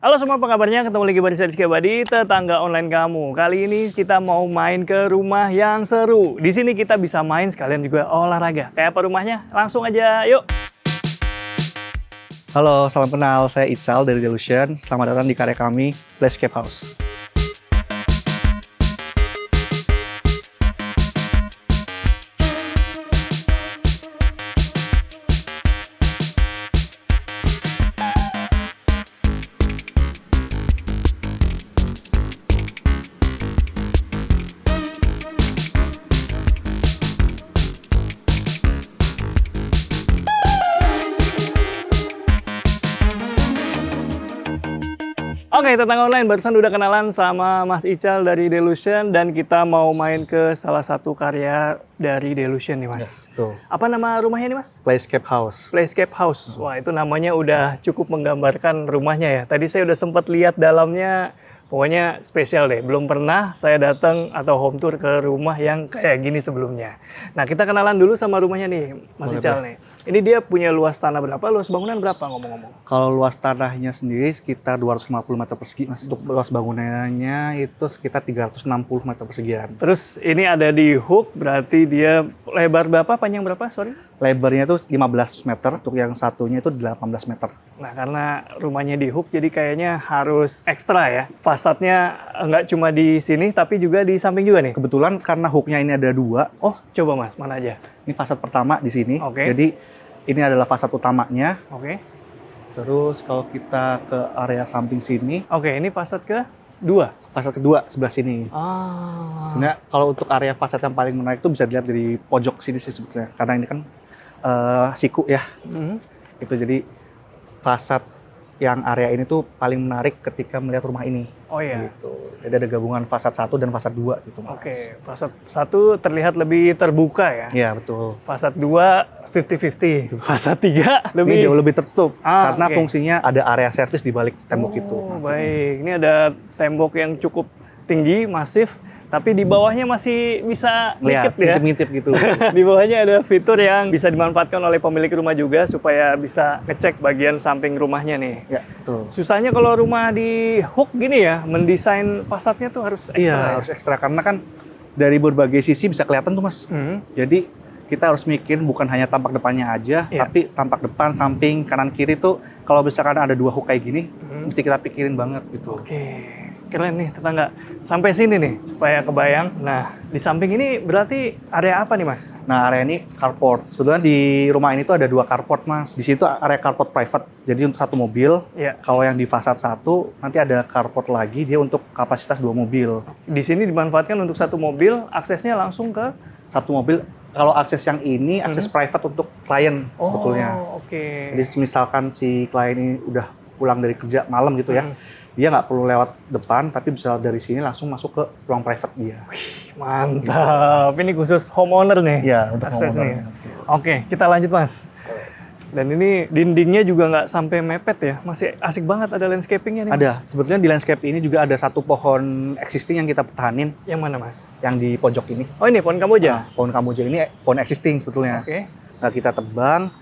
Halo semua, apa kabarnya? Ketemu lagi bareng saya Rizky Abadi, tetangga online kamu. Kali ini kita mau main ke rumah yang seru. Di sini kita bisa main sekalian juga olahraga. Kayak apa rumahnya? Langsung aja, yuk! Halo, salam kenal. Saya Ical dari Delusion. Selamat datang di karya kami, Playscape House. Oke, tetangga online, barusan udah kenalan sama Mas Ical dari Delusion dan kita mau main ke salah satu karya dari Delusion nih, Mas. Ya, tuh. Apa nama rumahnya nih, Mas? Playscape House. Playscape House. Wah, itu namanya udah cukup menggambarkan rumahnya ya. Tadi saya udah sempat lihat dalamnya, pokoknya spesial deh. Belum pernah saya datang atau home tour ke rumah yang kayak gini sebelumnya. Nah, kita kenalan dulu sama rumahnya nih, Mas Ical nih. Ini dia punya luas tanah berapa? Luas bangunan berapa ngomong-ngomong? Kalau luas tanahnya sendiri sekitar 250 meter persegi, Mas. Untuk luas bangunannya itu sekitar 360 meter persegian. Terus ini ada di hook, berarti dia lebar berapa, panjang berapa? Sorry. Lebarnya itu 15 meter, untuk yang satunya itu 18 meter. Nah, karena rumahnya di hook, jadi kayaknya harus ekstra ya. Fasadnya nggak cuma di sini, tapi juga di samping juga nih. Kebetulan karena hooknya ini ada dua. Oh, coba Mas, mana aja? Ini fasad pertama di sini. Oke. Jadi ini adalah fasad utamanya. Oke. Terus kalau kita ke area samping sini, Oke, ini fasad kedua. fasad kedua sebelah sini. Ah. Sebenarnya kalau untuk area fasad yang paling menarik itu bisa dilihat dari pojok sini sih sebetulnya. Karena ini kan siku ya. Mhm. Itu jadi fasad yang area ini tuh paling menarik ketika melihat rumah ini. Oh iya. Gitu. Jadi ada gabungan fasad 1 dan fasad 2 gitu, Mas. Oke, fasad 1 terlihat lebih terbuka ya. Iya, betul. Fasad 2 50-50. Fasad 3 Ini jauh lebih tertutup karena oke. fungsinya ada area servis di balik tembok itu. Oh, baik. Ini ada tembok yang cukup tinggi, masif, tapi di bawahnya masih bisa Lihat, sedikit ya. ngintip-ngintip gitu. Di bawahnya ada fitur yang bisa dimanfaatkan oleh pemilik rumah juga supaya bisa ngecek bagian samping rumahnya nih. Ya, betul. Susahnya kalau rumah di hook gini ya, mendesain fasadnya tuh harus ekstra. Iya, ya? harus ekstra karena kan dari berbagai sisi bisa kelihatan tuh, Mas. Hmm. Jadi kita harus mikir bukan hanya tampak depannya aja, Iya. tapi tampak depan, samping, kanan, kiri tuh kalau misalkan ada dua hook kayak gini, Hmm. mesti kita pikirin banget gitu. Oke, keren nih tetangga. Sampai sini nih, supaya kebayang. Nah, di samping ini berarti area apa nih, Mas? Nah, area ini carport. Sebetulnya di rumah ini tuh ada dua carport, Mas. Di situ area carport private. Jadi untuk satu mobil. Iya. Kalau yang di fasad 1, nanti ada carport lagi, dia untuk kapasitas 2 mobil. Di sini dimanfaatkan untuk satu mobil, aksesnya langsung ke... Satu mobil, kalau akses yang ini, akses private untuk klien sebetulnya. Oh, oke. Jadi misalkan si klien ini udah pulang dari kerja malam gitu ya, dia nggak perlu lewat depan, tapi bisa dari sini langsung masuk ke ruang private dia. Mantap. Ini khusus homeowner nih. Iya, untuk aksesnya. homeowner. Oke, kita lanjut, Mas. Dan ini dindingnya juga nggak sampai mepet ya. Masih asik banget ada landscapingnya nih. Mas. Ada, sebetulnya di landscape ini juga ada satu pohon existing yang kita pertahanin, Yang mana, Mas? yang di pojok ini. Oh, ini pohon kamboja. Pohon kamboja ini pohon existing sebetulnya. Oke. Nah, kita tebang.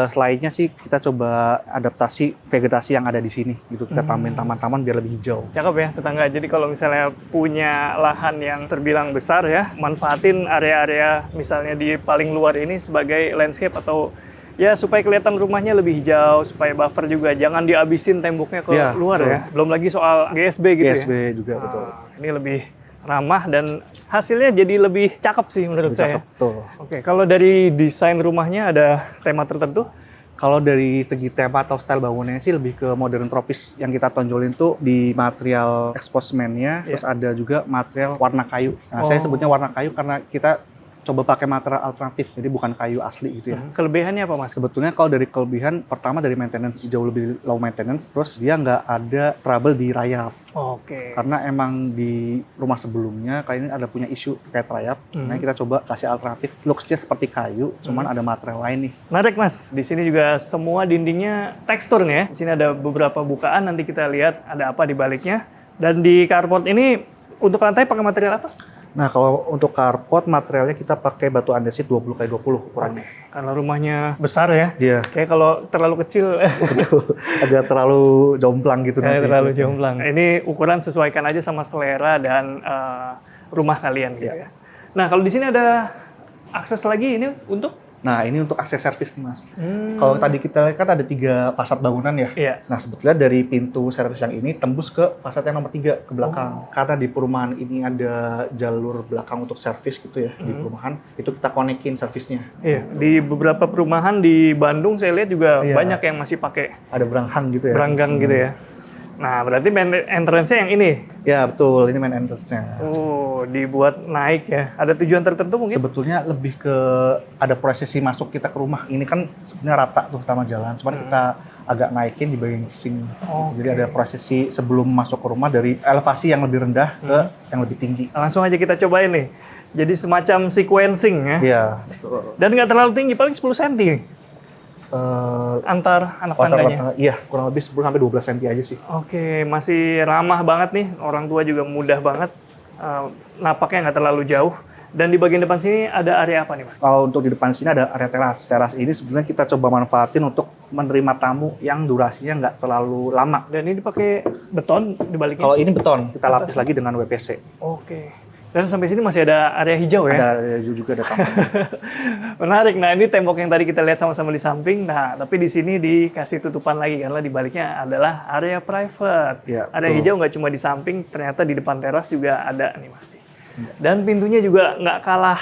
Selainnya sih kita coba adaptasi vegetasi yang ada di sini gitu. Kita tambahin taman-taman biar lebih hijau. Cakep ya tetangga. Jadi kalau misalnya punya lahan yang terbilang besar ya, manfaatin area-area misalnya di paling luar ini sebagai landscape atau ya supaya kelihatan rumahnya lebih hijau, supaya buffer juga. Jangan dihabisin temboknya ke Iya, luar betul. ya. Belum lagi soal GSB gitu GSB ya. juga betul. Ini lebih ramah dan hasilnya jadi lebih cakep sih menurut Lebih saya. cakep, betul. Oke, kalau dari desain rumahnya ada tema tertentu? Kalau dari segi tema atau style bangunannya sih lebih ke modern tropis. Yang kita tonjolin tuh di material exposement-nya, terus ada juga material warna kayu. Nah, saya sebutnya warna kayu karena kita coba pakai material alternatif, jadi bukan kayu asli gitu ya. Kelebihannya apa, Mas? Sebetulnya kalau dari kelebihan, pertama dari maintenance, jauh lebih low maintenance, terus dia nggak ada trouble di rayap. Oke. Karena emang di rumah sebelumnya, kali ini ada punya isu terkait rayap, nah kita coba kasih alternatif, looks-nya seperti kayu, cuman ada material lain nih. Menarik, Mas. Di sini juga semua dindingnya tekstur nih ya. Di sini ada beberapa bukaan, nanti kita lihat ada apa di baliknya. Dan di carport ini untuk lantai pakai material apa? Nah, kalau untuk carport materialnya kita pakai batu andesit 20x20 ukurannya. Karena rumahnya besar ya. Iya. Kayak kalau terlalu kecil, Betul. Agak terlalu jomplang gitu kayak nanti. terlalu jomplang. Ini ukuran sesuaikan aja sama selera dan rumah kalian gitu ya. Nah, kalau di sini ada akses lagi ini untuk? Nah, ini untuk akses servis nih, Mas. Kalau tadi kita lihat kan ada 3 fasad bangunan ya. Iya. Nah, sebetulnya dari pintu servis yang ini tembus ke fasad yang nomor 3 ke belakang. Karena di perumahan ini ada jalur belakang untuk servis gitu ya, di perumahan. Itu kita konekin servisnya. Iya, di beberapa perumahan di Bandung saya lihat juga Iya. banyak yang masih pakai Ada beranghang gitu ya. beranggang gitu ya. Nah, berarti main entrance-nya yang ini. Ya, betul. Ini main entrance-nya. Oh, dibuat naik ya. Ada tujuan tertentu mungkin? Sebetulnya lebih ke ada prosesi masuk kita ke rumah. Ini kan sebenarnya rata tuh sama jalan, cuman kita agak naikin di bagian sini. Jadi ada prosesi sebelum masuk ke rumah dari elevasi yang lebih rendah ke yang lebih tinggi. Langsung aja kita cobain nih. Jadi semacam sequencing ya. Iya, betul. Dan nggak terlalu tinggi, paling 10 cm antar anak tangganya. Iya, kurang lebih 10 sampai 12 cm aja sih. Oke, masih ramah banget nih. Orang tua juga mudah banget. Napaknya nggak terlalu jauh. Dan di bagian depan sini ada area apa nih, Mas? Kalau untuk di depan sini ada area teras. Teras ini sebenarnya kita coba manfaatin untuk menerima tamu yang durasinya nggak terlalu lama. Dan ini dipakai beton di baliknya? Kalau ini beton, kita lapis lagi dengan WPC. Oke. Dan sampai sini masih ada area hijau ya? Ada juga ada taman. Menarik. Nah, ini tembok yang tadi kita lihat sama-sama di samping. Nah, tapi di sini dikasih tutupan lagi karena di baliknya adalah area private. Ya, area hijau nggak cuma di samping, ternyata di depan teras juga ada nih masih. Dan pintunya juga nggak kalah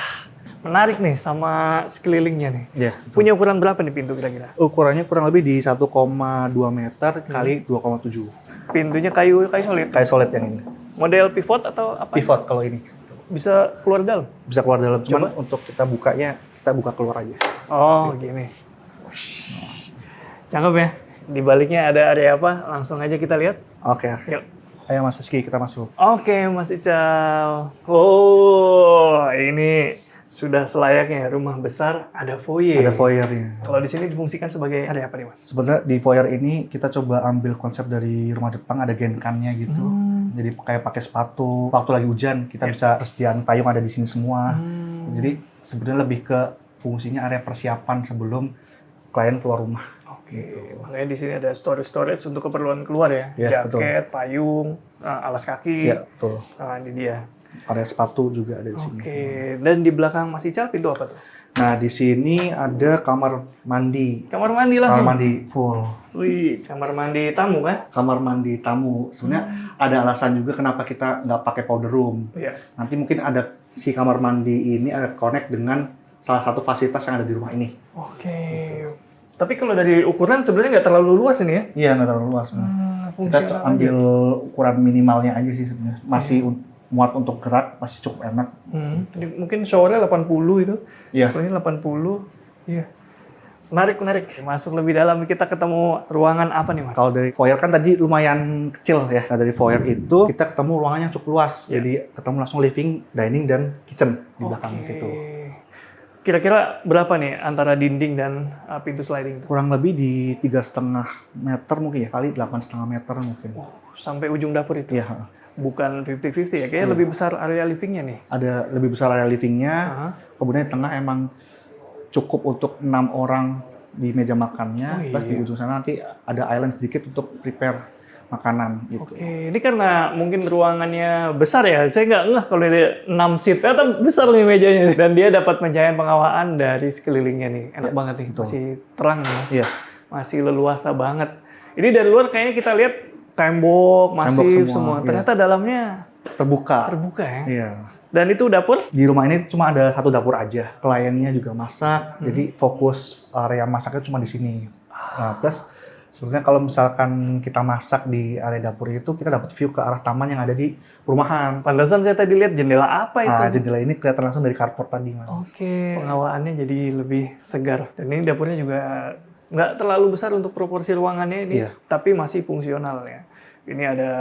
menarik nih sama sekelilingnya nih. Iya. Punya ukuran berapa nih pintu kira-kira? Ukurannya kurang lebih di 1,2 meter kali 2,7. Pintunya kayu solid. Kayak solid yang ini. Model pivot atau apa? Pivot kalau ini. Bisa keluar dalam? Bisa keluar dalam, cuman untuk kita bukanya, kita buka keluar aja. Oh, gini. Cakep ya. Di baliknya ada area apa? Langsung aja kita lihat. Oke. Yuk. Ayo Mas Rizky, kita masuk. Oke, Mas Ical. Oh, ini sudah selayaknya rumah besar, ada foyer. Ada foyernya. Kalau di sini difungsikan sebagai area apa nih, Mas? Sebenarnya di foyer ini kita coba ambil konsep dari rumah Jepang, ada genkannya gitu. Jadi kayak pakai sepatu. Waktu lagi hujan, kita bisa persediaan payung ada di sini semua. Jadi sebenarnya lebih ke fungsinya area persiapan sebelum klien keluar rumah. Oke, makanya di sini ada storage untuk keperluan keluar ya. Iya, Jaket, payung, alas kaki. Iya, betul. Nah, ini dia. Area sepatu juga ada di sini. Oke, dan di belakang Mas Ical pintu apa tuh? Nah, di sini ada kamar mandi. Kamar mandi Kamar langsung. mandi full. Wih, kamar mandi tamu kan? Kamar mandi tamu. Sebenarnya ada alasan juga kenapa kita nggak pakai powder room. Iya. Nanti mungkin ada si kamar mandi ini ada connect dengan salah satu fasilitas yang ada di rumah ini. Oke. Tapi kalau dari ukuran sebenarnya nggak terlalu luas ini ya? Iya, nggak terlalu luas. Kita Fungsional ambil ukuran minimalnya aja sih sebenarnya. Masih muat untuk gerak, masih cukup enak. Jadi mungkin showernya 80 itu. Iya. Ini 80. Iya. Menarik. Masuk lebih dalam, kita ketemu ruangan apa nih, Mas? Kalau dari foyer kan tadi lumayan kecil ya. Nah, dari foyer itu kita ketemu ruangan yang cukup luas. Jadi ketemu langsung living, dining, dan kitchen di belakang situ. Kira-kira berapa nih antara dinding dan pintu sliding itu? Kurang lebih di 3,5 meter mungkin ya, kali 8,5 meter mungkin. Sampai ujung dapur itu? Iya. Bukan 50-50 ya? Kayaknya lebih besar area livingnya nih. Ada lebih besar area livingnya, kemudian di tengah emang cukup untuk 6 orang di meja makannya, plus di ujung sana nanti ada island sedikit untuk prepare makanan gitu. Oke, ini karena mungkin ruangannya besar ya, saya nggak ngeh kalau ada 6 seat, ternyata besar nih mejanya. Dan dia dapat pencahayaan pengawaan dari sekelilingnya nih, enak banget nih, masih terang ya, Mas. Iya. Masih leluasa banget. Ini dari luar kayaknya kita lihat tembok masif semua. Ternyata dalamnya terbuka ya. Iya. Dan itu dapur? Di rumah ini cuma ada satu dapur aja. Kliennya juga masak, jadi fokus area masaknya cuma di sini. Nah, plus sebenarnya kalau misalkan kita masak di area dapur itu, kita dapat view ke arah taman yang ada di perumahan. Pantesan saya tadi lihat jendela apa itu? Nah, jendela ini kelihatan langsung dari carport tadi, Mas. Oke, pengawaannya jadi lebih segar. Dan ini dapurnya juga nggak terlalu besar untuk proporsi ruangannya ini, tapi masih fungsional ya. Ini ada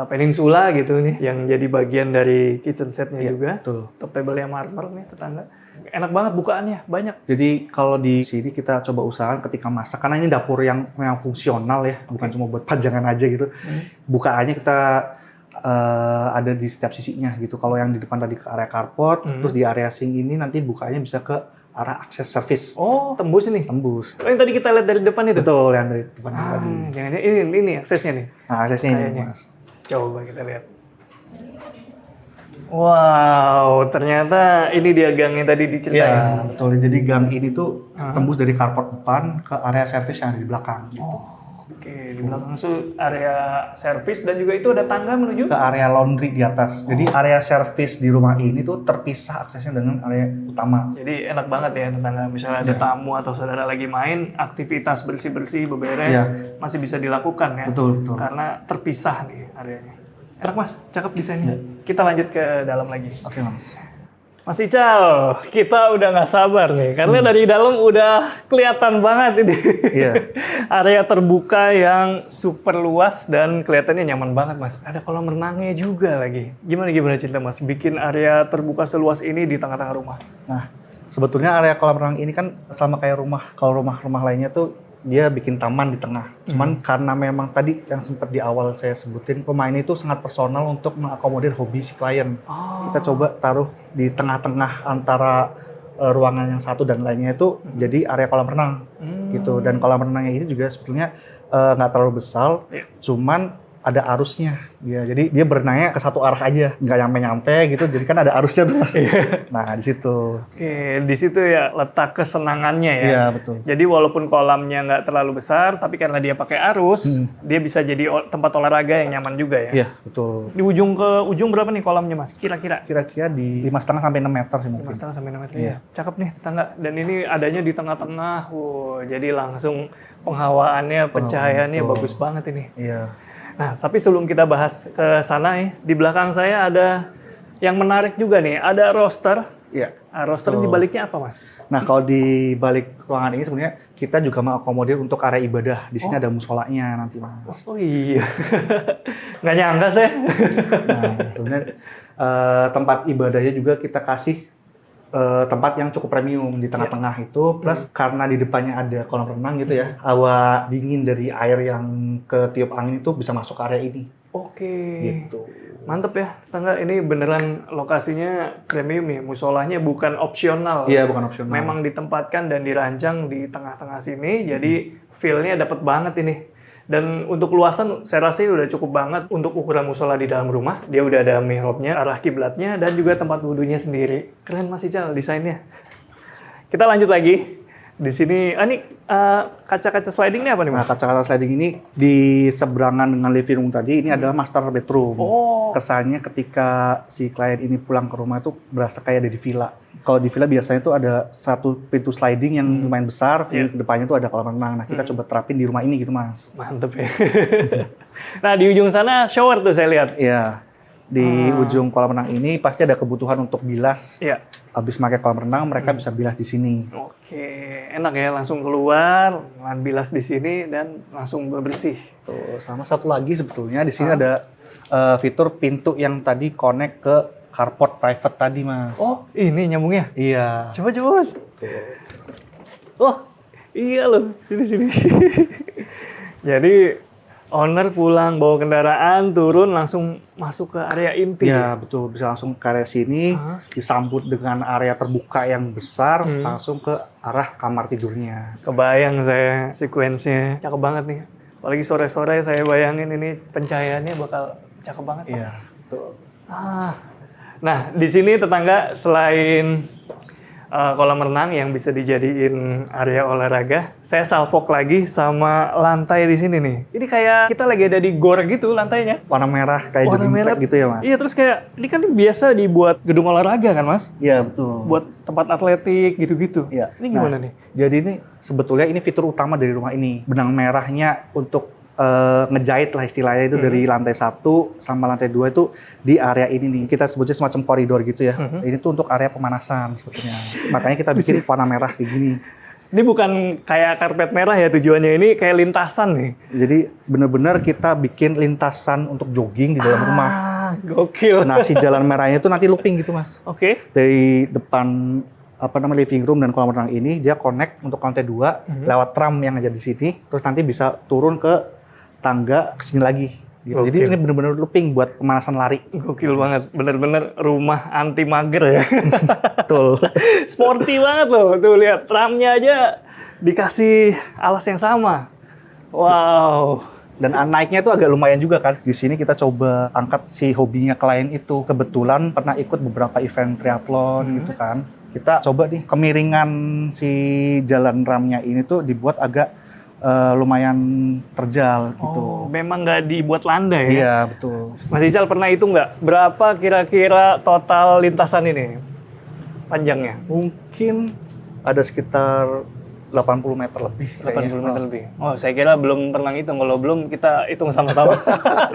peninsula gitu nih, yang jadi bagian dari kitchen setnya juga. Betul. Top table-nya marmer nih, tetangga. Enak banget bukaannya, banyak. Jadi kalau di sini kita coba usahakan ketika masak, karena ini dapur yang memang fungsional ya, bukan cuma buat pajangan aja gitu. Bukaannya kita ada di setiap sisinya gitu. Kalau yang di depan tadi ke area carport, terus di area sink ini nanti bukanya bisa ke arah akses service. Oh, tembus nih. Tembus. Oh, yang tadi kita lihat dari depan itu. Betul, yang dari depan tadi. Jangan ini aksesnya nih. Nah, aksesnya ini, Kayaknya. Mas. Coba kita lihat. Wow, ternyata ini dia gang yang tadi diceritain. Iya, betul. Jadi gang ini tuh tembus dari carport depan ke area service yang ada di belakang gitu. Oke, di belakang itu area servis dan juga itu ada tangga menuju Ke area laundry di atas. Jadi area service di rumah ini tuh terpisah aksesnya dengan area utama. Jadi enak banget ya tetangga, misalnya ada tamu atau saudara lagi main, aktivitas bersih-bersih, beberes, Iya. masih bisa dilakukan ya. Betul, betul. Karena terpisah nih areanya. Enak Mas, cakep desainnya. Kita lanjut ke dalam lagi. Oke, Mas. Mas Ical, kita udah nggak sabar nih, karena dari dalam udah kelihatan banget ini. Iya. Area terbuka yang super luas dan kelihatannya nyaman banget Mas. Ada kolam renangnya juga lagi. Gimana cerita Mas, bikin area terbuka seluas ini di tengah-tengah rumah? Nah, sebetulnya area kolam renang ini kan sama kayak rumah. Kalau rumah-rumah lainnya tuh dia bikin taman di tengah. Cuman karena memang tadi yang sempat di awal saya sebutin, rumah ini tuh sangat personal untuk mengakomodir hobi si klien. Kita coba taruh di tengah-tengah antara ruangan yang satu dan lainnya itu jadi area kolam renang gitu. Dan kolam renangnya ini juga sebetulnya nggak terlalu besar, cuman ada arusnya. Ya, jadi dia berenangnya ke satu arah aja, nggak nyampe-nyampe gitu. Jadi kan ada arusnya tuh Mas. Nah di situ. Oke, di situ ya letak kesenangannya ya. Iya betul. Jadi walaupun kolamnya nggak terlalu besar, tapi karena dia pakai arus, dia bisa jadi tempat olahraga yang nyaman juga ya. Iya betul. Di ujung ke ujung berapa nih kolamnya Mas? Kira-kira? Kira-kira di 5,5 sampai 6 meter sih mungkin. 5,5 sampai 6 meter ya. Cakep nih tetangga. Dan ini adanya di tengah-tengah. Wow, jadi langsung penghawaannya, pencahayaannya bagus banget ini. Iya. Nah, tapi sebelum kita bahas ke sana ya, di belakang saya ada yang menarik juga nih. Ada roster. Iya. Nah, roster di baliknya apa Mas? Nah, kalau di balik ruangan ini sebenarnya kita juga mengakomodir untuk area ibadah. Di sini ada musolanya nanti, Mas. Oh iya. Nggak nyangka saya. Nah, sebenarnya tempat ibadahnya juga kita kasih tempat yang cukup premium di tengah-tengah itu, plus karena di depannya ada kolam renang gitu ya, hawa dingin dari air yang ketiup angin itu bisa masuk ke area ini. Oke. Gitu. Mantep ya, tetangga. Ini beneran lokasinya premium nih. Musolahnya bukan opsional. Iya, bukan opsional. Memang ditempatkan dan dirancang di tengah-tengah sini, jadi feel-nya dapet banget ini. Dan untuk luasan, saya rasa ini udah cukup banget untuk ukuran musola di dalam rumah. Dia udah ada mihrabnya, arah kiblatnya, dan juga tempat wudhunya sendiri. Keren Mas Ical desainnya. Kita lanjut lagi. Di sini, ini kaca-kaca sliding ini apa nih Nah, Mas? kaca-kaca sliding ini di seberangan dengan living room tadi, ini adalah master bedroom. Oh. Kesannya ketika si klien ini pulang ke rumah itu berasa kayak ada di villa. Kalau di villa biasanya tuh ada satu pintu sliding yang lumayan besar, view ke depannya tuh ada kolam renang. Nah, kita coba terapin di rumah ini gitu, Mas. Mantep ya. Nah, di ujung sana shower tuh saya lihat. Iya. Di ujung kolam renang ini pasti ada kebutuhan untuk bilas. Iya. Habis pakai kolam renang, mereka bisa bilas di sini. Oke, enak ya, langsung keluar, bilas di sini dan langsung bersih. Tuh, sama satu lagi sebetulnya di sini ada fitur pintu yang tadi connect ke carport private tadi, Mas. Oh, ini nyambungnya. Iya. Coba Mas. Oh, iya loh, sini. Jadi owner pulang bawa kendaraan, turun langsung masuk ke area inti. Iya, betul. Bisa langsung ke area sini, disambut dengan area terbuka yang besar, langsung ke arah kamar tidurnya. Kebayang saya sekuensnya, cakep banget nih. Apalagi sore-sore saya bayangin ini pencahayaannya bakal cakep banget. Iya, betul. Nah, di sini tetangga selain kolam renang yang bisa dijadiin area olahraga, saya salvok lagi sama lantai di sini nih. Ini kayak kita lagi ada di gor gitu lantainya. Warna merah kayak Warna jogging merah track gitu ya, Mas? Iya, terus kayak ini kan biasa dibuat gedung olahraga kan, Mas? Iya, betul. Buat tempat atletik gitu-gitu. Iya. Ini gimana nih? Jadi ini sebetulnya ini fitur utama dari rumah ini. Benang merahnya untuk ngejahit lah istilahnya itu dari lantai 1 sama lantai 2 itu di area ini nih. Kita sebutnya semacam koridor gitu ya. Ini tuh untuk area pemanasan sebetulnya. Makanya kita bikin warna merah kayak gini. Ini bukan kayak karpet merah ya tujuannya, ini kayak lintasan nih. Jadi benar-benar kita bikin lintasan untuk jogging di dalam rumah. Gokil. Nah, si jalan merahnya itu nanti looping gitu, Mas. Oke. Dari depan living room dan kolam renang ini dia connect untuk lantai 2 lewat tram yang ada di sini, terus nanti bisa turun ke tangga ke sini lagi. Gitu. Jadi ini benar-benar looping buat pemanasan lari. Gokil banget, bener-bener rumah anti mager ya. Betul. Sporty banget loh, tuh lihat ramnya aja dikasih alas yang sama. Wow. Dan naiknya itu agak lumayan juga kan. Di sini kita coba angkat si hobinya klien itu. Kebetulan pernah ikut beberapa event triathlon gitu kan. Kita coba nih kemiringan si jalan ramnya ini tuh dibuat agak lumayan terjal gitu. Oh, memang nggak dibuat landai ya? Iya, betul. Mas Ical pernah hitung nggak berapa kira-kira total lintasan ini panjangnya? Mungkin ada sekitar 80 meter lebih. 80 meter lebih. Oh, saya kira belum pernah hitung. Kalau belum, kita hitung sama-sama.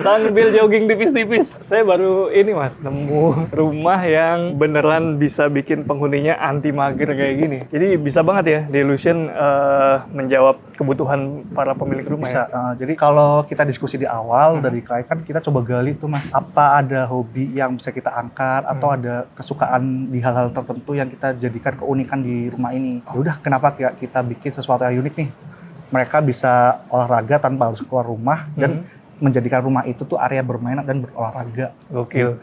Sambil jogging tipis-tipis. Saya baru ini mas, nemu rumah yang beneran bisa bikin penghuninya anti mager kayak gini. Jadi bisa banget ya, Delusion menjawab kebutuhan para pemilik rumah Bisa. ya? Jadi kalau kita diskusi di awal dari klien kan kita coba gali tuh mas, apa ada hobi yang bisa kita angkat atau ada kesukaan di hal-hal tertentu yang kita jadikan keunikan di rumah ini. Ya udah, kenapa kita bikin sesuatu yang unik nih? Mereka bisa olahraga tanpa harus keluar rumah dan menjadikan rumah itu tuh area bermain dan berolahraga. Gokil.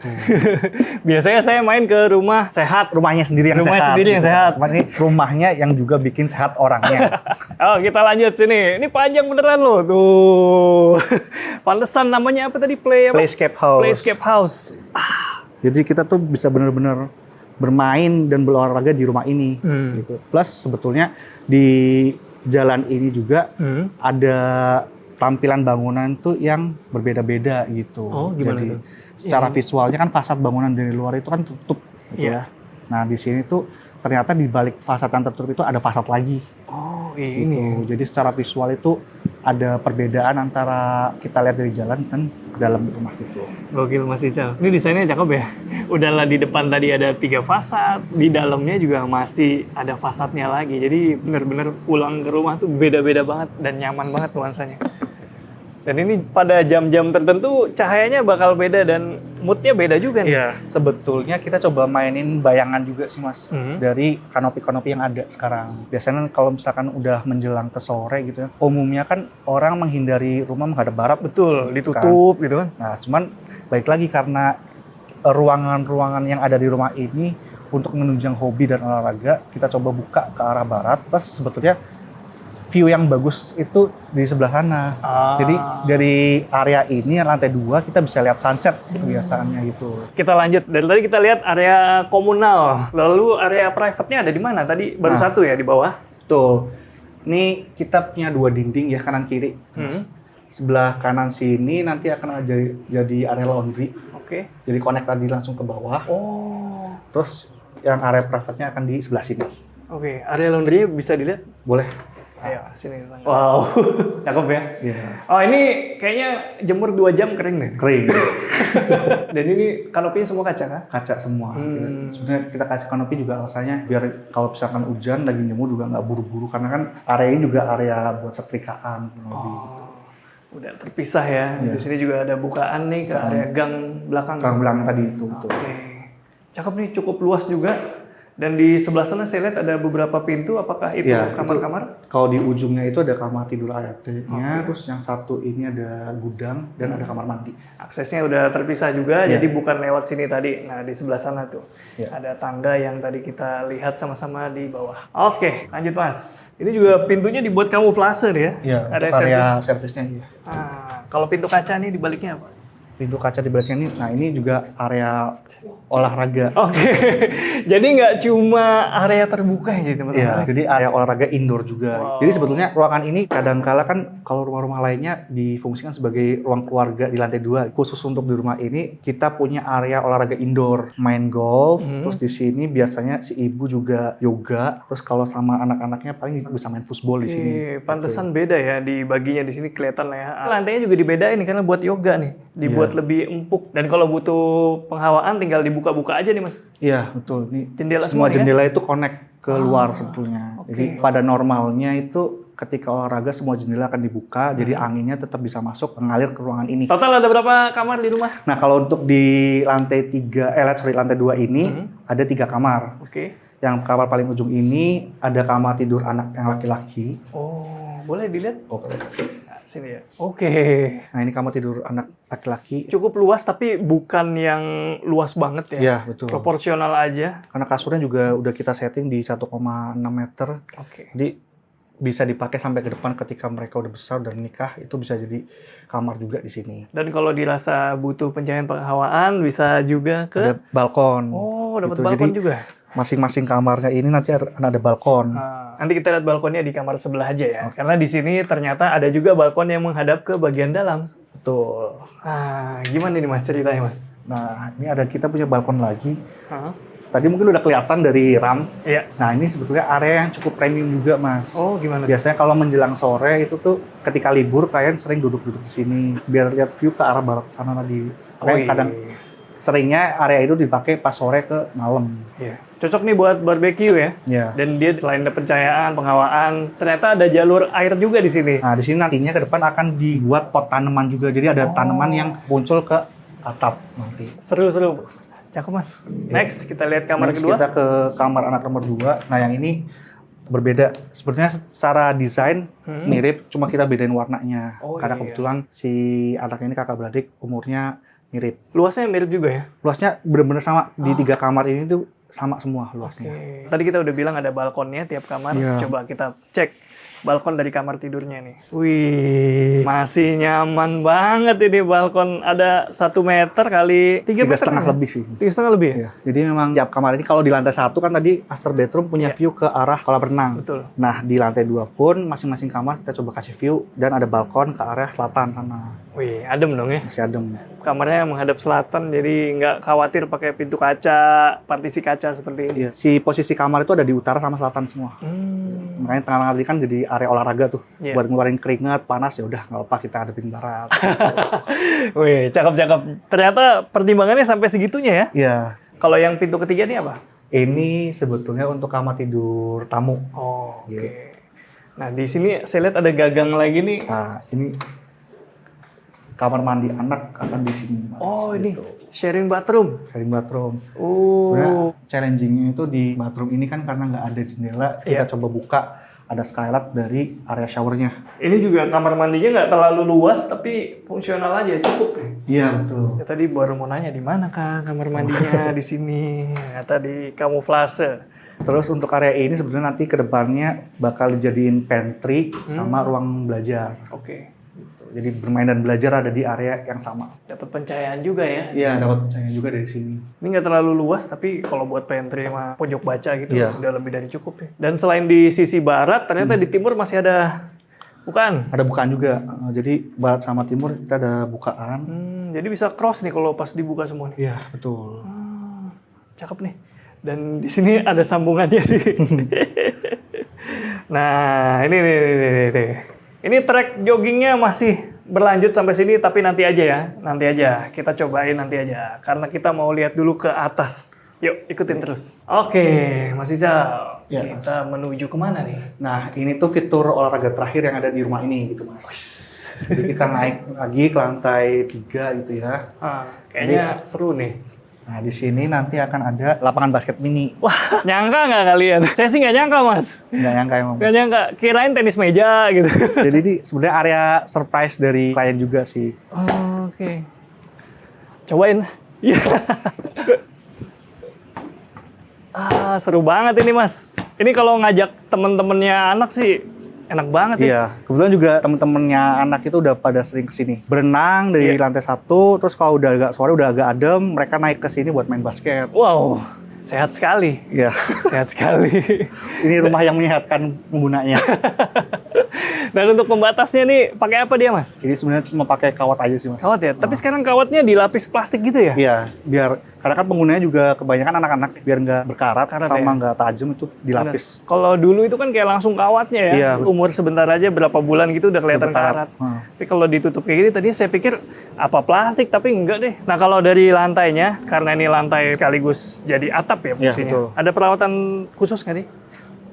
Biasanya saya main ke rumah sehat. Rumahnya sendiri yang Rumahnya sehat. sendiri yang sehat. Cuman ini rumahnya yang juga bikin sehat orangnya. Oh, kita lanjut sini. Ini panjang beneran loh. Tuh. Pantesan namanya apa tadi? Playscape House. Playscape House. Jadi kita tuh bisa benar-benar bermain dan berolahraga di rumah ini. Gitu. Plus sebetulnya di jalan ini juga ada tampilan bangunan tuh yang berbeda-beda gitu. Oh, gimana Jadi tuh? secara visualnya kan fasad bangunan dari luar itu kan tertutup gitu ya. Nah, di sini tuh ternyata di balik fasad yang tertutup itu ada fasad lagi. Oh, Gitu. ini. Jadi secara visual itu ada perbedaan antara kita lihat dari jalan dan dalam rumah gitu. Gokil Mas Ical. Ini desainnya cakep ya. Udahlah di depan tadi ada 3 fasad, di dalamnya juga masih ada fasadnya lagi. Jadi bener-bener pulang ke rumah tuh beda-beda banget dan nyaman banget nuansanya. Dan ini pada jam-jam tertentu cahayanya bakal beda dan moodnya beda juga nih. Iya, sebetulnya kita coba mainin bayangan juga sih mas dari kanopi-kanopi yang ada sekarang. Biasanya kalau misalkan udah menjelang ke sore gitu ya, umumnya kan orang menghindari rumah menghadap barat. Betul, ditutup gitu kan. Nah, cuman baik lagi karena ruangan-ruangan yang ada di rumah ini untuk menunjang hobi dan olahraga, kita coba buka ke arah barat. Plus sebetulnya view yang bagus itu di sebelah sana. Jadi dari area ini lantai 2 kita bisa lihat sunset kebiasaannya gitu. Kita lanjut. Dari tadi kita lihat area komunal. Lalu area private-nya ada di mana? Tadi baru satu ya di bawah. Tuh. Ini kita punya 2 dinding ya, kanan kiri. Sebelah kanan sini nanti akan ada jadi area laundry. Oke. Jadi connect tadi langsung ke bawah. Oh. Terus yang area private-nya akan di sebelah sini. Oke. Area laundry bisa dilihat? Boleh. Ayo, sini. Wow. Cakep ya? Iya. Oh, ini kayaknya jemur 2 jam kering deh. Kering. Dan ini kanopinya semua kaca kan? Kaca semua. Sebenarnya kita kasih kanopi juga alasannya biar kalau misalkan hujan lagi jemur juga nggak buru-buru karena kan area ini juga area buat setrikaan. Udah terpisah ya. Di sini juga ada bukaan nih ke area gang belakang. Kang bilang tadi itu. Betul. Oke. Cakep nih, cukup luas juga. Dan di sebelah sana saya lihat ada beberapa pintu. Apakah itu Ya, kamar-kamar? Kalau di ujungnya itu ada kamar tidur ART-nya, terus yang satu ini ada gudang dan ada kamar mandi. Aksesnya udah terpisah juga, jadi bukan lewat sini tadi. Nah, di sebelah sana tuh ada tangga yang tadi kita lihat sama-sama di bawah. Oke, lanjut Mas. Ini juga pintunya dibuat kamuflase ya? Iya, Ada area servisnya. Iya. Ah, kalau pintu kaca nih di baliknya apa? Pintu kaca di belakangnya ini, nah ini juga area olahraga. Oke, jadi nggak cuma area terbuka ya teman-teman? Iya, jadi area olahraga indoor juga. Wow. Jadi sebetulnya ruangan ini kadangkala kan kalau rumah-rumah lainnya difungsikan sebagai ruang keluarga di lantai 2. Khusus untuk di rumah ini kita punya area olahraga indoor, main golf. Terus di sini biasanya si ibu juga yoga. Terus kalau sama anak-anaknya paling bisa main football di sini. Pantesan beda ya di baginya di sini kelihatan lah ya. Lantainya juga dibedain nih karena buat yoga nih, dibuat lebih empuk. Dan kalau butuh penghawaan tinggal dibuka-buka aja nih Mas. Iya, betul. Ini Jendela semua semua jendela itu connect ke luar sebetulnya. Jadi pada normalnya itu ketika olahraga semua jendela akan dibuka, jadi anginnya tetap bisa masuk mengalir ke ruangan ini. Total ada berapa kamar di rumah? Nah, kalau untuk di lantai 3, lantai 2 ini ada 3 kamar. Oke. Yang kamar paling ujung ini ada kamar tidur anak yang laki-laki. Oh, boleh dilihat? Oke. sini ya. Oke. Nah, ini kamar tidur anak laki-laki. Cukup luas tapi bukan yang luas banget ya. Iya, betul. Proporsional aja. Karena kasurnya juga udah kita setting di 1,6 meter. Oke. Jadi bisa dipakai sampai ke depan ketika mereka udah besar dan menikah, itu bisa jadi kamar juga di sini. Dan kalau dirasa butuh pencahayaan penghawaan bisa juga ke Ada balkon. Oh, dapat Gitu. balkon Jadi, juga. masing-masing kamarnya ini nanti ada balkon. Nanti kita lihat balkonnya di kamar sebelah aja ya. Karena di sini ternyata ada juga balkon yang menghadap ke bagian dalam. Betul. Gimana nih Mas ceritanya Mas? Nah, ini ada kita punya balkon lagi. Hah? Tadi mungkin udah kelihatan dari RAM. Iya. Nah, ini sebetulnya area yang cukup premium juga, Mas. Oh, gimana? Biasanya kalau menjelang sore itu tuh ketika libur kalian sering duduk-duduk di sini biar lihat view ke arah barat sana tadi. Makanya kadang seringnya area itu dipakai pas sore ke malam. Iya. Cocok nih buat barbeque ya. Iya. Dan dia selain ada pencahayaan, penghawaan, ternyata ada jalur air juga di sini. Nah, di sini nantinya ke depan akan dibuat pot tanaman juga. Jadi ada tanaman yang muncul ke atap nanti. Seru-seru. Cakep Mas. Next, kita lihat kamar Next, kedua. kita ke kamar anak nomor 2. Nah, yang ini berbeda. Sebenarnya secara desain mirip, cuma kita bedain warnanya. Oh, Karena iya. kebetulan si anak ini kakak beradik, umurnya mirip. Luasnya mirip juga ya? Luasnya bener-bener sama. Di 3 kamar ini tuh sama semua luasnya. Oke. Tadi kita udah bilang ada balkonnya tiap kamar. Iya. Coba kita cek balkon dari kamar tidurnya nih. Wih, masih nyaman banget ini balkon. Ada 1 meter kali 3 meter. 3,5 lebih sih. 3,5 lebih ya? Iya. Jadi memang tiap kamar ini kalau di lantai 1 kan tadi master bedroom punya view ke arah kolam renang. Betul. Nah, di lantai 2 pun masing-masing kamar kita coba kasih view dan ada balkon ke arah selatan sana. Wih, adem dong ya. Masih adem. Kamarnya menghadap selatan, jadi nggak khawatir pakai pintu kaca, partisi kaca seperti ini. Iya. Si posisi kamar itu ada di utara sama selatan semua. Makanya tengah-tengah tadi kan jadi area olahraga tuh. Iya. Buat ngeluarin keringat, panas ya udah nggak apa kita hadapin barat. Wih, cakep-cakep. Ternyata pertimbangannya sampai segitunya ya. Iya. Kalau yang pintu ketiga ini apa? Ini sebetulnya untuk kamar tidur tamu. Oh, oke. Iya. Nah, di sini saya lihat ada gagang lagi nih. Nah, ini kamar mandi anak akan di sini. Mas. Oh, ini Gitu. sharing bathroom. Sharing bathroom. Oh, Sebenarnya challenging-nya itu di bathroom ini kan karena nggak ada jendela, kita coba buka ada skylight dari area showernya. ini juga kamar mandinya nggak terlalu luas, tapi fungsional aja, cukup nih. Iya betul. Ya, tadi baru mau nanya di mana Kak kamar mandinya di sini. Ternyata di kamuflase. Terus untuk area ini sebenarnya nanti kedepannya bakal dijadiin pantry sama ruang belajar. Oke. Gitu. Jadi bermain dan belajar ada di area yang sama. Dapat pencahayaan juga ya. Iya dapat percaya juga dari sini. Ini nggak terlalu luas, tapi kalau buat pantry sama pojok baca gitu, Iya. udah lebih dari cukup ya. Dan selain di sisi barat, ternyata di timur masih ada bukaan. Ada bukaan juga. Jadi barat sama timur kita ada bukaan. Jadi bisa cross nih kalau pas dibuka semua nih. Iya betul. Cakep nih. Dan di sini ada sambungannya nih. Nah, ini nih. Ini trek joggingnya masih berlanjut sampai sini, tapi nanti aja ya. Nanti aja. Kita cobain nanti aja. Karena kita mau lihat dulu ke atas. Yuk, ikutin terus. Oke, Mas Ical. Ya. Kita menuju kemana nih? Nah ini tuh fitur olahraga terakhir yang ada di rumah ini gitu mas. Jadi kita naik lagi ke lantai 3 gitu ya. Kayaknya seru nih. Nah di sini nanti akan ada lapangan basket mini. Wah, nyangka nggak kalian? Saya sih nggak nyangka, Mas. Nggak nyangka emang. Nggak nyangka. Kirain tenis meja gitu. Jadi ini sebenarnya area surprise dari klien juga sih. Oke. Cobain. Iya. Seru banget ini, Mas. Ini kalau ngajak temen-temennya anak sih enak banget ya. Iya, kebetulan juga temen-temennya anak itu udah pada sering kesini. Berenang dari lantai 1, terus kalau udah agak sore, udah agak adem, mereka naik ke sini buat main basket. Wow, sehat sekali. Iya. Sehat sekali. Ini rumah yang menyehatkan penggunanya. Dan untuk pembatasnya nih, pakai apa dia, Mas? Ini sebenarnya cuma pakai kawat aja sih, Mas. Kawat ya? Tapi sekarang kawatnya dilapis plastik gitu ya? Iya, biar karena kan penggunanya juga kebanyakan anak-anak biar nggak berkarat Karat sama ya? nggak tajam itu dilapis. Bener. Kalau dulu itu kan kayak langsung kawatnya ya. Iya. Umur sebentar aja berapa bulan gitu udah kelihatan karat. Tapi kalau ditutup kayak gini tadi saya pikir apa plastik, tapi enggak deh. Nah kalau dari lantainya, karena ini lantai sekaligus jadi atap ya Iya, fungsinya. betul. Ada perawatan khusus nggak nih?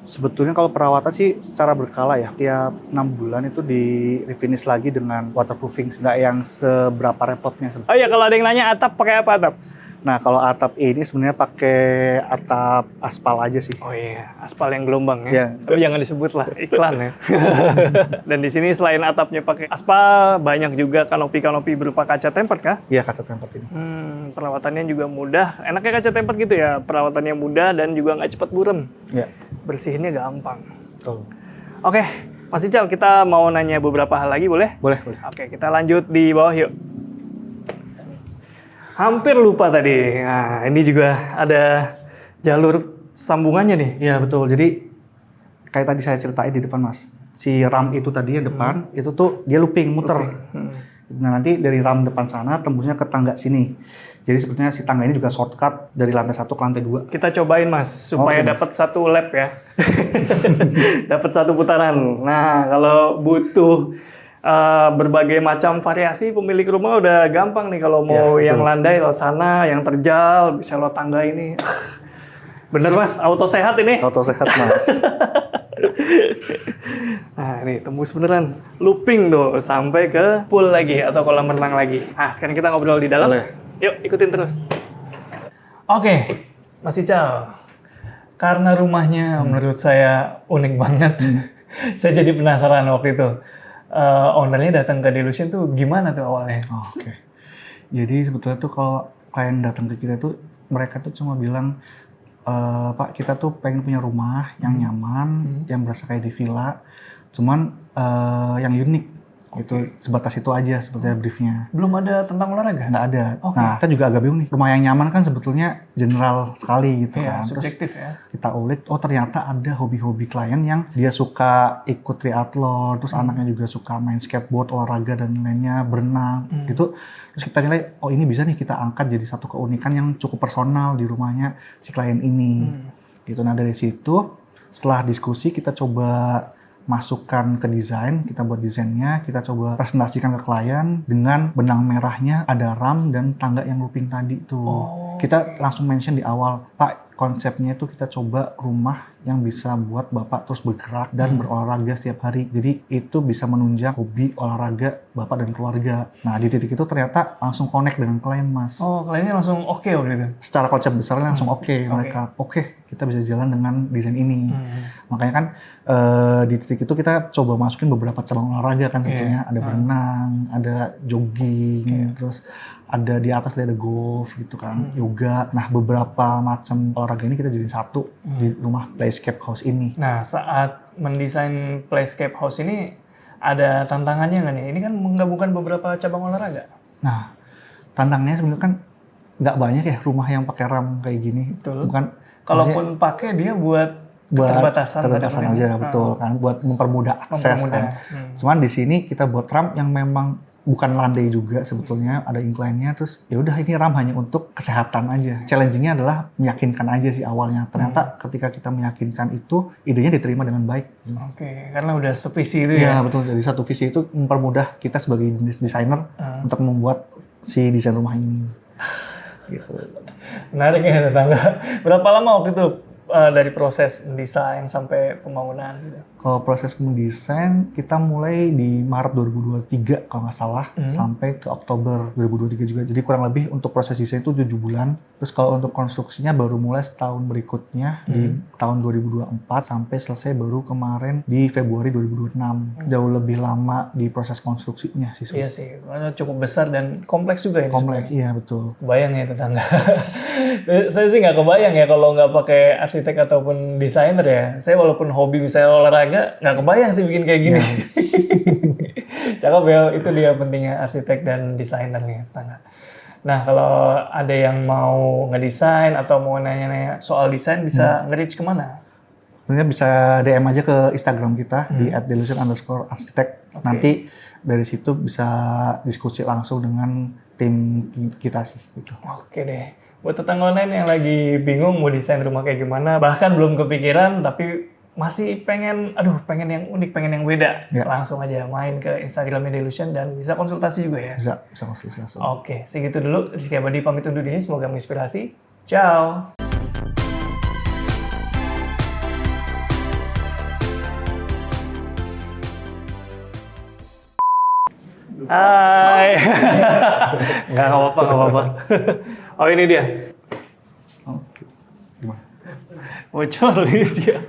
Sebetulnya kalau perawatan sih secara berkala ya. Tiap 6 bulan itu di refinish lagi dengan waterproofing. Nggak yang seberapa repotnya. Oh iya, kalau ada yang nanya atap pakai apa atap? Nah, kalau atap ini sebenarnya pakai atap aspal aja sih. Oh iya, aspal yang gelombang ya. Iya. Tapi jangan disebut lah iklan ya. Dan di sini selain atapnya pakai aspal, banyak juga kanopi-kanopi berupa kaca tempered kah? Iya, kaca tempered ini. Perawatannya juga mudah. Enaknya kaca tempered gitu ya, perawatannya mudah dan juga nggak cepat burem. Iya. Bersihinnya gampang. Betul. Oke, Mas Ical, kita mau nanya beberapa hal lagi boleh? Boleh, boleh. Oke, kita lanjut di bawah yuk. Hampir lupa tadi. Nah, ini juga ada jalur sambungannya nih. Iya, betul. Jadi kayak tadi saya ceritain di depan, Mas. Si ram itu tadi yang depan, itu tuh dia looping, muter. Nah, nanti dari ram depan sana tembusnya ke tangga sini. Jadi sebetulnya si tangga ini juga shortcut dari lantai 1 ke lantai 2. Kita cobain, Mas, supaya Oke, Mas. dapat satu lap ya. Dapat satu putaran. Nah, kalau butuh berbagai macam variasi, pemilik rumah udah gampang nih kalau mau Ya, yang betul. landai lewat sana, yang terjal bisa lewat tangga ini. Bener, Mas, auto sehat ini. Auto sehat, Mas. Nah, ini tembus beneran. Looping tuh sampai ke pool lagi atau kolam renang lagi. Nah, sekarang kita ngobrol di dalam. Boleh. Yuk, ikutin terus. Oke, Mas Ical. Karena rumahnya menurut saya unik banget. Saya jadi penasaran waktu itu. Ownernya datang ke Delusion tuh gimana tuh awalnya? Oh, oke. Jadi sebetulnya tuh kalau klien datang ke kita tuh mereka tuh cuma bilang, Pak, kita tuh pengen punya rumah yang nyaman, yang berasa kayak di villa, cuman yang unik. Itu sebatas itu aja sebetulnya briefnya. Belum ada tentang olahraga? Nggak ada. Oke. Nah, kita juga agak bingung nih. Rumah yang nyaman kan sebetulnya general sekali gitu Iya, kan. Terus subjektif ya. kita ulik, oh ternyata ada hobi-hobi klien yang dia suka ikut triathlon, terus anaknya juga suka main skateboard, olahraga dan lainnya, berenang gitu. Terus kita nilai, oh ini bisa nih kita angkat jadi satu keunikan yang cukup personal di rumahnya si klien ini. Gitu. Nah dari situ setelah diskusi kita coba masukkan ke desain, kita buat desainnya, kita coba presentasikan ke klien dengan benang merahnya ada ram dan tangga yang looping tadi tuh. Kita langsung mention di awal, Pak, konsepnya itu kita coba rumah yang bisa buat Bapak terus bergerak dan berolahraga setiap hari. Jadi itu bisa menunjang hobi olahraga Bapak dan keluarga. Nah di titik itu ternyata langsung connect dengan klien, Mas. Oh, kliennya langsung oke waktu itu? Secara konsep besarnya langsung oke. Mereka oke, kita bisa jalan dengan desain ini. Makanya kan di titik itu kita coba masukin beberapa cabang olahraga kan sebetulnya. Ada berenang, ada jogging, terus ada di atas ada golf gitu kan, yoga. Nah beberapa macam olahraga ini kita jadiin satu di rumah Playscape House ini. Nah, saat mendesain Playscape House ini ada tantangannya nggak nih? Ini kan menggabungkan beberapa cabang olahraga. Nah tantangannya sebenarnya kan nggak banyak ya rumah yang pakai ram kayak gini. Betul. Bukan, Kalaupun pakai dia buat keterbatasan aja, betul kan, buat mempermudah akses kan. Cuman di sini kita buat ram yang memang bukan landai juga sebetulnya, ada incline-nya, terus ya udah ini ram hanya untuk kesehatan aja. Challenging-nya adalah meyakinkan aja sih awalnya. Ternyata ketika kita meyakinkan itu, idenya diterima dengan baik. Oke, karena udah sevisi itu ya. Iya betul, jadi satu visi itu mempermudah kita sebagai desainer untuk membuat si desain rumah ini. Gitu. Menarik ya tetangga. Berapa lama waktu itu dari proses desain sampai pembangunan gitu? Kalau proses mendesain kita mulai di Maret 2023 kalau nggak salah sampai ke Oktober 2023 juga. Jadi kurang lebih untuk proses desain itu 7 bulan. Terus kalau untuk konstruksinya baru mulai setahun berikutnya di tahun 2024 sampai selesai baru kemarin di Februari 2026. Jauh lebih lama di proses konstruksinya sih. Iya sih, karena cukup besar dan kompleks juga ini. Kompleks, iya betul. Kebayang ya tetangga. Saya sih nggak kebayang ya kalau nggak pakai arsitek ataupun desainer ya. Saya walaupun hobi misalnya olahraga, nggak kebayang sih bikin kayak gini. Cakep ya, itu dia pentingnya arsitek dan desainer nih tetangga. Nah kalau ada yang mau ngedesain atau mau nanya-nanya soal desain bisa nge-reach kemana? Sebenarnya bisa DM aja ke Instagram kita di @delusion_arsitek. Nanti dari situ bisa diskusi langsung dengan tim kita sih. Gitu. Oke deh. Buat tetangga online yang lagi bingung mau desain rumah kayak gimana, bahkan belum kepikiran tapi masih pengen yang unik, pengen yang beda, langsung aja main ke Instagramnya Delusion dan bisa konsultasi juga ya? Bisa konsultasi langsung. Oke, segitu dulu. Rizky Abadi pamit undur diri, semoga menginspirasi. Ciao! Hai. Nggak apa-apa, nggak apa-apa. Oh ini dia. Oke. Gimana? Bocor dia.